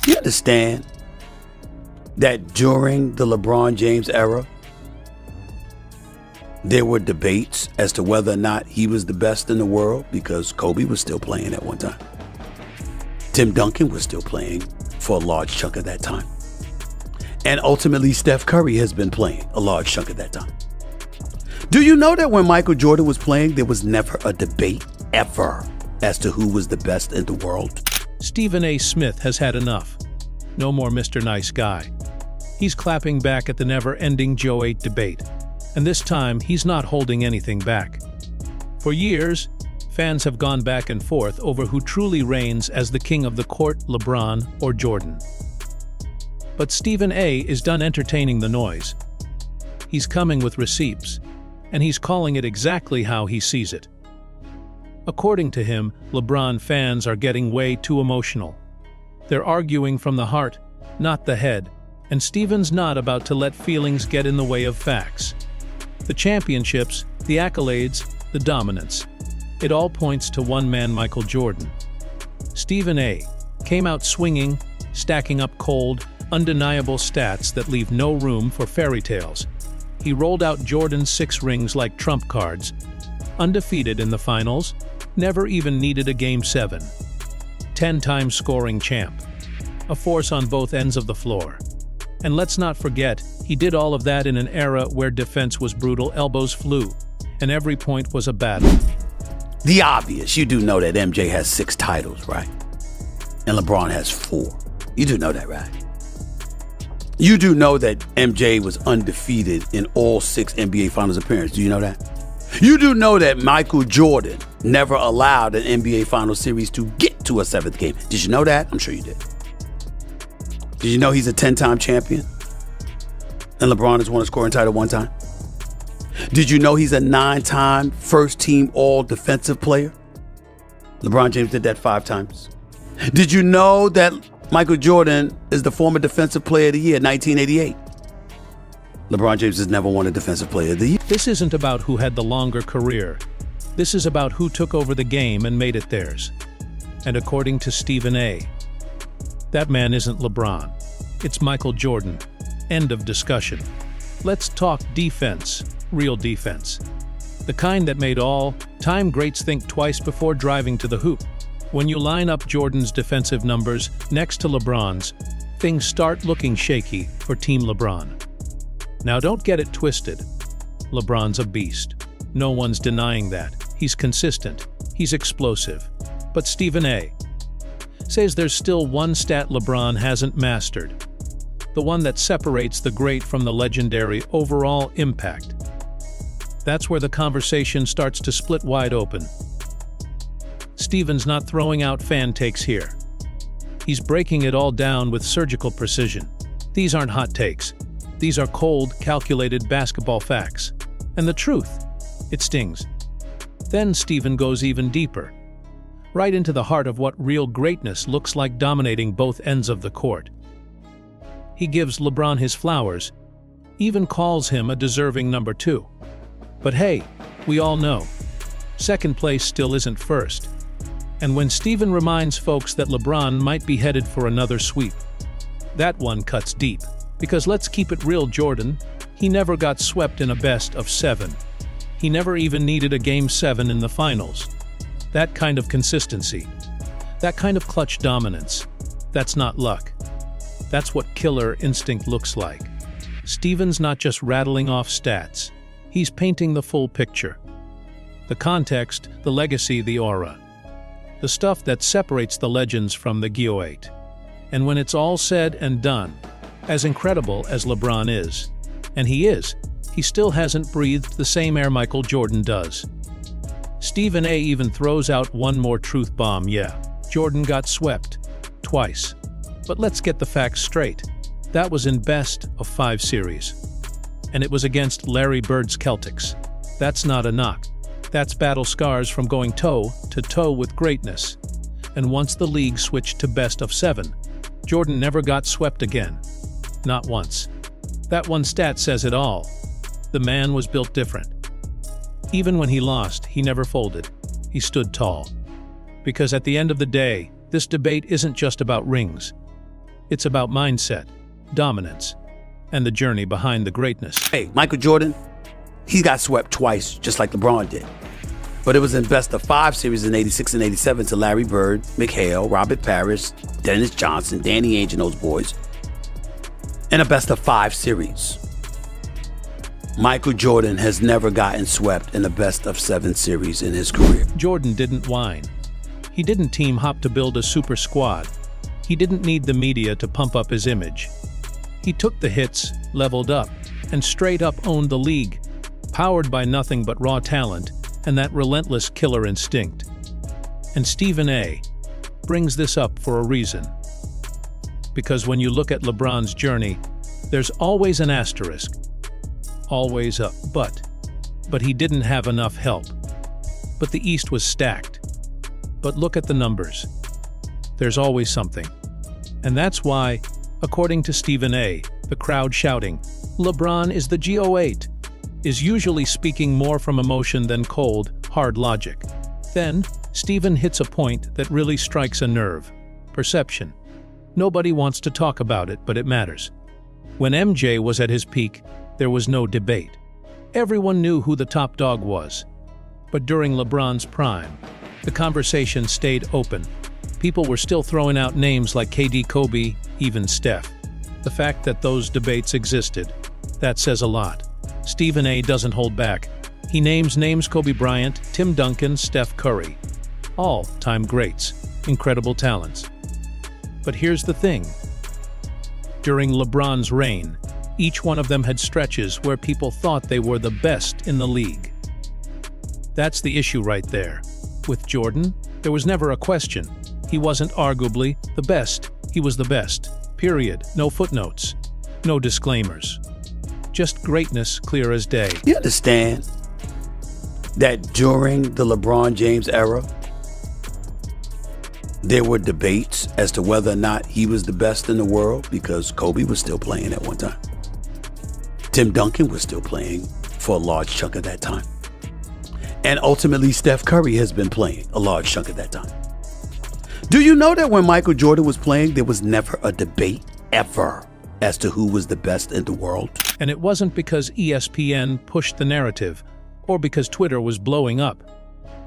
You understand that during the LeBron James era, there were debates as to whether or not he was the best in the world because Kobe was still playing at one time. Tim Duncan was still playing for a large chunk of that time. And ultimately, Steph Curry has been playing a large chunk of that time. Do you know that when Michael Jordan was playing, there was never a debate ever as to who was the best in the world? Stephen A. Smith has had enough. No more Mr. Nice Guy. He's clapping back at the never-ending Joe 8 debate. And this time, he's not holding anything back. For years, fans have gone back and forth over who truly reigns as the king of the court, LeBron or Jordan. But Stephen A. is done entertaining the noise. He's coming with receipts, and he's calling it exactly how he sees it. According to him, LeBron fans are getting way too emotional. They're arguing from the heart, not the head, and Stephen's not about to let feelings get in the way of facts. The championships, the accolades, the dominance. It all points to one man, Michael Jordan. Stephen A. came out swinging, stacking up cold, undeniable stats that leave no room for fairy tales. He rolled out Jordan's 6 rings like trump cards. Undefeated in the finals, never even needed a Game 7. 10-time scoring champ. A force on both ends of the floor. And let's not forget, he did all of that in an era where defense was brutal, elbows flew, and every point was a battle. The obvious, you do know that MJ has 6 titles, right? And LeBron has 4. You do know that, right? You do know that MJ was undefeated in all 6 NBA Finals appearances. Do you know that? You do know that Michael Jordan never allowed an NBA Finals series to get to a 7th game. Did you know that? I'm sure you did. Did you know he's a 10-time champion? And LeBron has won a scoring title 1 time? Did you know he's a 9-time first-team all-defensive player? LeBron James did that 5 times. Did you know that Michael Jordan is the former Defensive Player of the Year, 1988? LeBron James has never won a Defensive Player of the Year. This isn't about who had the longer career. This is about who took over the game and made it theirs. And according to Stephen A., that man isn't LeBron. It's Michael Jordan. End of discussion. Let's talk defense. Real defense. The kind that made all-time greats think twice before driving to the hoop. When you line up Jordan's defensive numbers next to LeBron's, things start looking shaky for Team LeBron. Now don't get it twisted. LeBron's a beast. No one's denying that. He's consistent. He's explosive. But Stephen A. says there's still one stat LeBron hasn't mastered. The one that separates the great from the legendary: overall impact. That's where the conversation starts to split wide open. Stephen's not throwing out fan takes here. He's breaking it all down with surgical precision. These aren't hot takes. These are cold, calculated basketball facts. And the truth, it stings. Then Stephen goes even deeper, right into the heart of what real greatness looks like, dominating both ends of the court. He gives LeBron his flowers, even calls him a deserving number 2. But hey, we all know, second place still isn't first. And when Stephen reminds folks that LeBron might be headed for another sweep, that one cuts deep. Because let's keep it real, Jordan, he never got swept in a best of 7. He never even needed a Game 7 in the finals. That kind of consistency, that kind of clutch dominance, that's not luck. That's what killer instinct looks like. Stephen's not just rattling off stats. He's painting the full picture. The context, the legacy, the aura. The stuff that separates the legends from the Geo 8. And when it's all said and done, as incredible as LeBron is, and he still hasn't breathed the same air Michael Jordan does. Stephen A. even throws out one more truth bomb. Yeah, Jordan got swept. Twice. But let's get the facts straight. That was in best of 5 series. And it was against Larry Bird's Celtics. That's not a knock. That's battle scars from going toe-to-toe with greatness. And once the league switched to best of 7, Jordan never got swept again. Not once. That one stat says it all. The man was built different. Even when he lost, he never folded. He stood tall. Because at the end of the day, this debate isn't just about rings. It's about mindset, dominance, and the journey behind the greatness. Hey, Michael Jordan, he got swept twice, just like LeBron did. But it was in best-of-5 series in 86 and 87 to Larry Bird, McHale, Robert Parrish, Dennis Johnson, Danny Ainge, and those boys. In a best-of-5 series. Michael Jordan has never gotten swept in a best-of-7 series in his career. Jordan didn't whine. He didn't team hop to build a super squad. He didn't need the media to pump up his image. He took the hits, leveled up, and straight up owned the league, powered by nothing but raw talent and that relentless killer instinct. And Stephen A. brings this up for a reason. Because when you look at LeBron's journey, there's always an asterisk. Always a but he didn't have enough help. But the East was stacked. But look at the numbers. There's always something. And that's why, according to Stephen A., the crowd shouting, "LeBron is the GOAT," is usually speaking more from emotion than cold, hard logic. Then, Stephen hits a point that really strikes a nerve. Perception. Nobody wants to talk about it, but it matters. When MJ was at his peak, there was no debate. Everyone knew who the top dog was. But during LeBron's prime, the conversation stayed open. People were still throwing out names like KD, Kobe, even Steph. The fact that those debates existed, that says a lot. Stephen A. doesn't hold back. He names Kobe Bryant, Tim Duncan, Steph Curry. All-time greats, incredible talents. But here's the thing. During LeBron's reign, each one of them had stretches where people thought they were the best in the league. That's the issue right there. With Jordan, there was never a question. He wasn't arguably the best. He was the best. Period. No footnotes. No disclaimers. Just greatness clear as day. You understand that during the LeBron James era, there were debates as to whether or not he was the best in the world because Kobe was still playing at one time. Tim Duncan was still playing for a large chunk of that time. And ultimately, Steph Curry has been playing a large chunk of that time. Do you know that when Michael Jordan was playing, there was never a debate, ever, as to who was the best in the world? And it wasn't because ESPN pushed the narrative, or because Twitter was blowing up.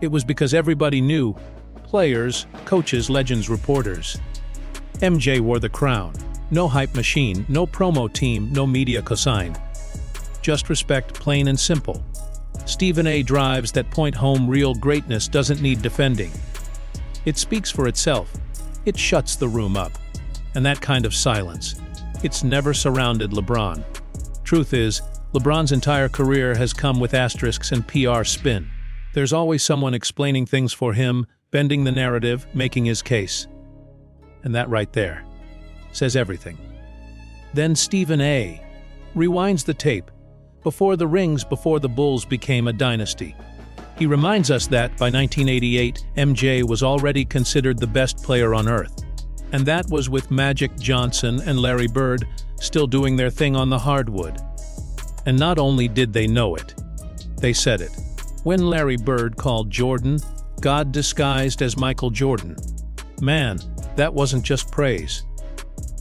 It was because everybody knew. Players, coaches, legends, reporters. MJ wore the crown. No hype machine, no promo team, no media cosign. Just respect, plain and simple. Stephen A. drives that point home. Real greatness doesn't need defending. It speaks for itself. It shuts the room up. And that kind of silence, it's never surrounded LeBron. Truth is, LeBron's entire career has come with asterisks and PR spin. There's always someone explaining things for him, bending the narrative, making his case. And that right there says everything. Then Stephen A. rewinds the tape. Before the rings, before the Bulls became a dynasty. He reminds us that by 1988, MJ was already considered the best player on earth. And that was with Magic Johnson and Larry Bird still doing their thing on the hardwood. And not only did they know it, they said it. When Larry Bird called Jordan God disguised as Michael Jordan, man, that wasn't just praise.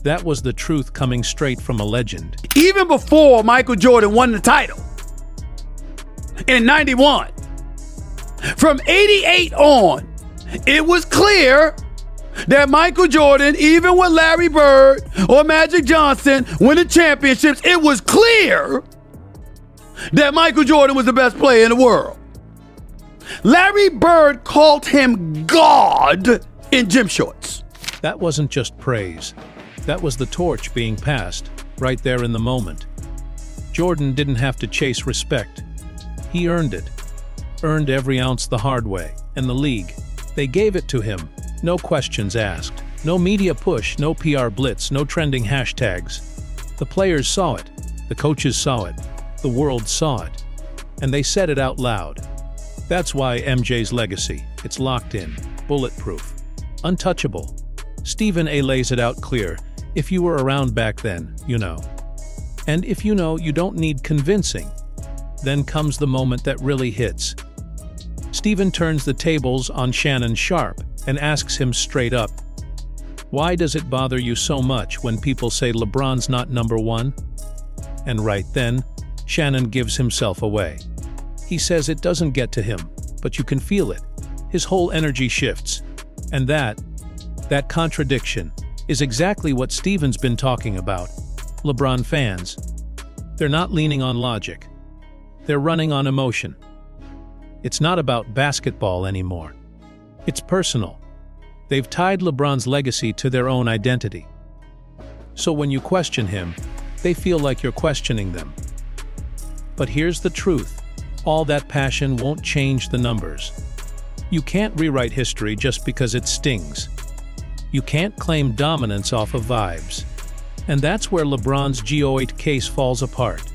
That was the truth coming straight from a legend. Even before Michael Jordan won the title in 91, from 88 on, it was clear that Michael Jordan, even with Larry Bird or Magic Johnson winning championships, it was clear that Michael Jordan was the best player in the world. Larry Bird called him God in gym shorts. That wasn't just praise. That was the torch being passed, right there in the moment. Jordan didn't have to chase respect. He earned it. Earned every ounce the hard way. And the league, they gave it to him. No questions asked. No media push, no PR blitz, no trending hashtags. The players saw it. The coaches saw it. The world saw it. And they said it out loud. That's why MJ's legacy, it's locked in, bulletproof, untouchable. Stephen A. lays it out clear. If you were around back then, you know. And if you know, you don't need convincing. Then comes the moment that really hits. Stephen turns the tables on Shannon Sharpe and asks him straight up, Why does it bother you so much when people say LeBron's not number one? And right then, Shannon gives himself away. He says it doesn't get to him, but you can feel it. His whole energy shifts. And that contradiction is exactly what Steven's been talking about. LeBron fans, they're not leaning on logic. They're running on emotion. It's not about basketball anymore. It's personal. They've tied LeBron's legacy to their own identity. So when you question him, they feel like you're questioning them. But here's the truth. All that passion won't change the numbers. You can't rewrite history just because it stings. You can't claim dominance off of vibes. And that's where LeBron's G08 case falls apart.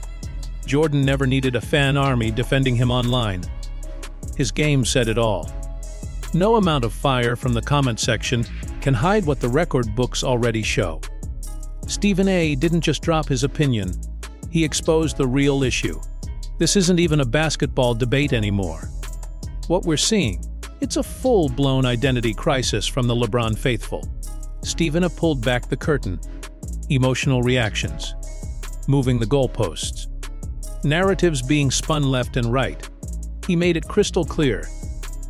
Jordan never needed a fan army defending him online. His game said it all. No amount of fire from the comment section can hide what the record books already show. Stephen A. didn't just drop his opinion, he exposed the real issue. This isn't even a basketball debate anymore. What we're seeing, it's a full-blown identity crisis from the LeBron faithful. Stephen A. pulled back the curtain. Emotional reactions. Moving the goalposts. Narratives being spun left and right. He made it crystal clear.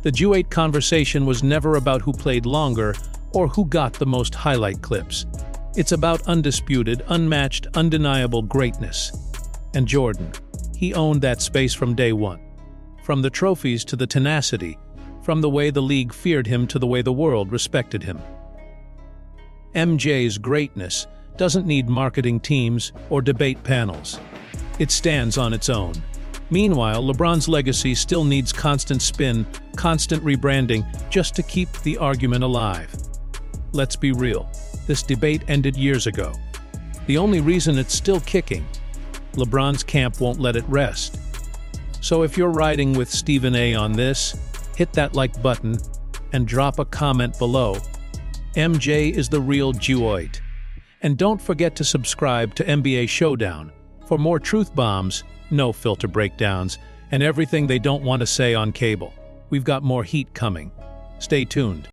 The G08 conversation was never about who played longer or who got the most highlight clips. It's about undisputed, unmatched, undeniable greatness. And Jordan, he owned that space from day one. From the trophies to the tenacity, from the way the league feared him to the way the world respected him. MJ's greatness doesn't need marketing teams or debate panels. It stands on its own. Meanwhile, LeBron's legacy still needs constant spin, constant rebranding, just to keep the argument alive. Let's be real, this debate ended years ago. The only reason it's still kicking, LeBron's camp won't let it rest. So if you're riding with Stephen A. on this, hit that like button and drop a comment below. MJ is the real G08. And don't forget to subscribe to NBA Showdown for more truth bombs, no filter breakdowns, and everything they don't want to say on cable. We've got more heat coming. Stay tuned.